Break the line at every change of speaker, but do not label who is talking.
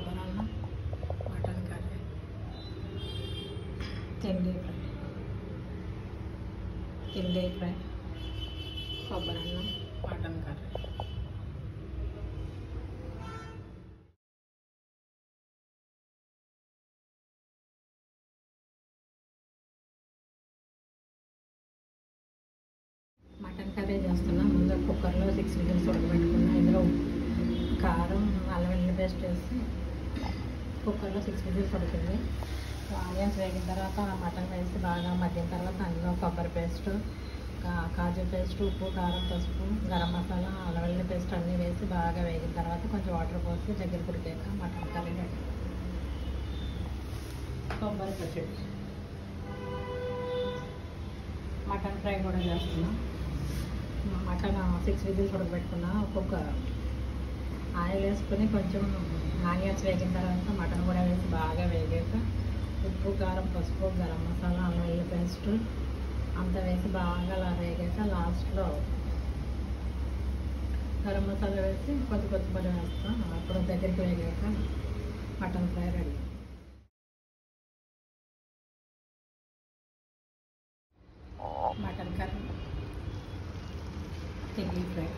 కొబ్బరి అన్నం, mutton curry, తిండి ఫ్రై, కొబ్బరి అన్నం, మటన్ కర్రీ. మటన్ కర్రీ చేస్తున్నా. ముందు కుక్కర్లో 6 విజిల్స్ ఉడకబెట్టుకున్నా. ఇందులో కారం, అల్లం వెల్లుల్లి పేస్ట్ వేసి కుక్కర్లో 6 విజిల్స్ ఉడికింది. ఆనియన్స్ వేగిన తర్వాత మటన్ వేసి బాగా మగ్గిన తర్వాత అందులో కొబ్బరి పేస్ట్, కాజు పేస్ట్, ఉప్పు, కారం, పసుపు, గరం మసాలా, అల్లం వెల్లుల్లి పేస్ట్ అన్నీ వేసి బాగా వేగిన తర్వాత కొంచెం వాటర్ పోసి దగ్గర ఉడికాక మటన్ కర్రీ రెడీ. కొబ్బరి పచ్చడి. మటన్ ఫ్రై కూడా చేస్తున్నాం. మటన్ 6 విజిల్స్ ఉడకబెట్టుకున్నా. ఒక్కొక్క ఆయిల్ వేసుకొని కొంచెం ఆనియన్స్ వేగిన తర్వాత మటన్ కూడా వేసి బాగా వేగాక ఉప్పు, కారం, పసుపు, గరం మసాలా, అల్లం వెల్లుల్లి పేస్ట్ అంతా వేసి బాగా అలా వేగాక లాస్ట్లో గరం మసాలా వేసి కొంచెం కొత్తిమీర వేస్తాం. అప్పుడు దగ్గరికి వేగాక mutton fry ready. Mutton curry, తిండి ఫ్రై.